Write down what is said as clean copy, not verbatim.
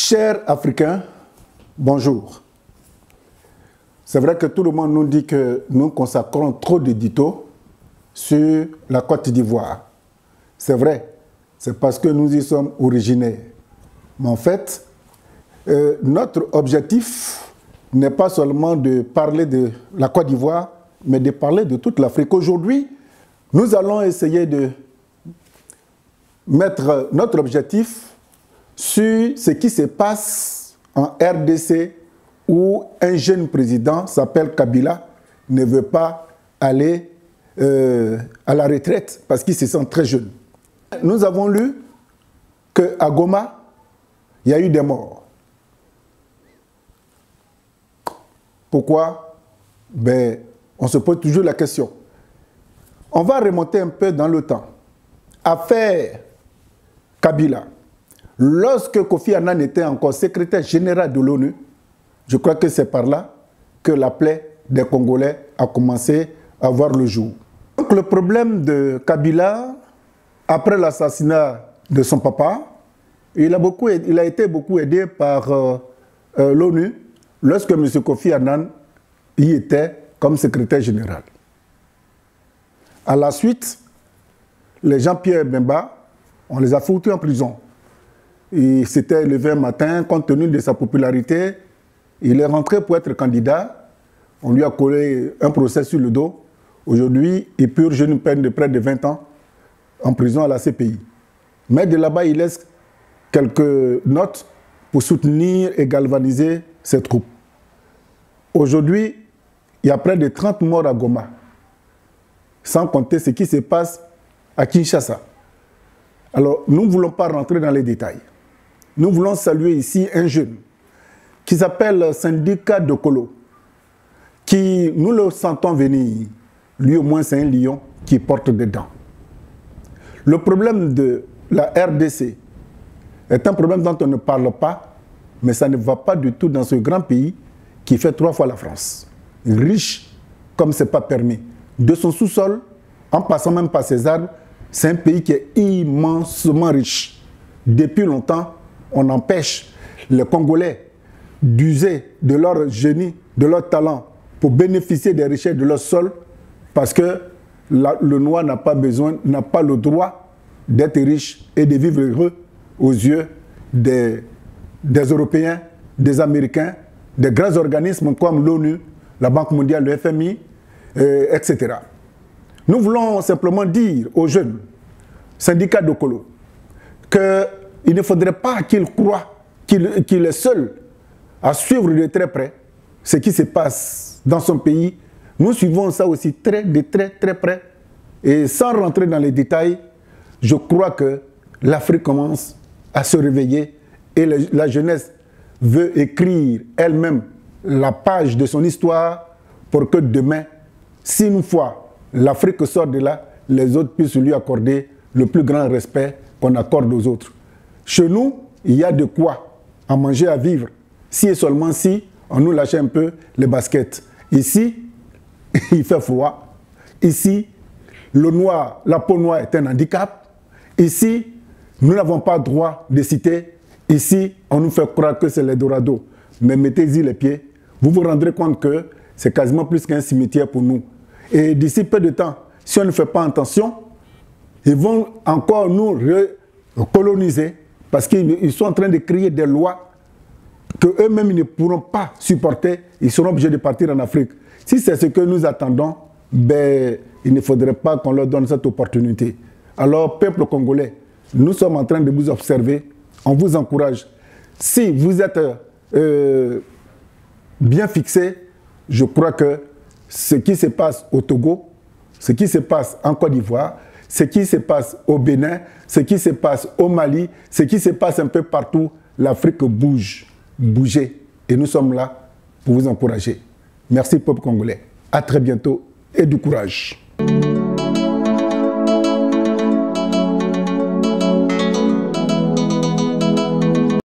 Chers Africains, bonjour. C'est vrai que tout le monde nous dit que nous consacrons trop d'éditos sur la Côte d'Ivoire. C'est vrai, c'est parce que nous y sommes originaires. Mais en fait, notre objectif n'est pas seulement de parler de la Côte d'Ivoire, mais de parler de toute l'Afrique. Aujourd'hui, nous allons essayer de mettre notre objectif sur ce qui se passe en RDC où un jeune président s'appelle Kabila ne veut pas aller à la retraite parce qu'il se sent très jeune. Nous avons lu qu'à Goma, il y a eu des morts. Pourquoi? Ben, on se pose toujours la question. On va remonter un peu dans le temps. Affaire Kabila. Lorsque Kofi Annan était encore secrétaire général de l'ONU, je crois que c'est par là que la plaie des Congolais a commencé à voir le jour. Donc le problème de Kabila, après l'assassinat de son papa, il a été beaucoup aidé par l'ONU lorsque M. Kofi Annan y était comme secrétaire général. À la suite, les Jean-Pierre Bemba, on les a foutus en prison. Il s'était levé un matin, compte tenu de sa popularité, il est rentré pour être candidat. On lui a collé un procès sur le dos. Aujourd'hui, il purge une peine de près de 20 ans en prison à la CPI. Mais de là-bas, il laisse quelques notes pour soutenir et galvaniser ses troupes. Aujourd'hui, il y a près de 30 morts à Goma, sans compter ce qui se passe à Kinshasa. Alors, nous ne voulons pas rentrer dans les détails. Nous voulons saluer ici un jeune qui s'appelle Syndicat de Kolo, qui, nous le sentons venir. Lui, au moins, c'est un lion qui porte des dents. Le problème de la RDC est un problème dont on ne parle pas, mais ça ne va pas du tout dans ce grand pays qui fait 3 fois la France. Riche comme ce n'est pas permis. De son sous-sol, en passant même par ses arbres, c'est un pays qui est immensement riche. Depuis longtemps, on empêche les Congolais d'user de leur génie, de leur talent pour bénéficier des richesses de leur sol parce que le noir n'a pas le droit d'être riche et de vivre heureux aux yeux des Européens, des Américains, des grands organismes comme l'ONU, la Banque mondiale, le FMI, etc. Nous voulons simplement dire aux jeunes syndicats de Kolo qu'il ne faudrait pas qu'ils croient qu'il est seul à suivre de très près ce qui se passe dans son pays. Nous suivons ça aussi de très près. Et sans rentrer dans les détails, je crois que l'Afrique commence à se réveiller et la jeunesse veut écrire elle-même la page de son histoire pour que demain, si une fois l'Afrique sort de là, les autres puissent lui accorder le plus grand respect qu'on accorde aux autres. Chez nous, il y a de quoi à manger, à vivre, si et seulement si on nous lâche un peu les baskets. Ici, il fait froid. Ici, le noir, la peau noire est un handicap. Ici, nous n'avons pas droit de citer. Ici, on nous fait croire que c'est l'Eldorado. Mais mettez-y les pieds, vous vous rendrez compte que c'est quasiment plus qu'un cimetière pour nous. Et d'ici peu de temps, si on ne fait pas attention, ils vont encore nous recoloniser parce qu'ils sont en train de créer des lois qu'eux-mêmes ne pourront pas supporter. Ils seront obligés de partir en Afrique. Si c'est ce que nous attendons, ben, il ne faudrait pas qu'on leur donne cette opportunité. Alors, peuple congolais, nous sommes en train de vous observer. On vous encourage. Si vous êtes bien fixés, je crois que ce qui se passe au Togo, ce qui se passe en Côte d'Ivoire, ce qui se passe au Bénin, ce qui se passe au Mali, ce qui se passe un peu partout, l'Afrique bouge, bougez. Et nous sommes là pour vous encourager. Merci peuple congolais. À très bientôt et du courage.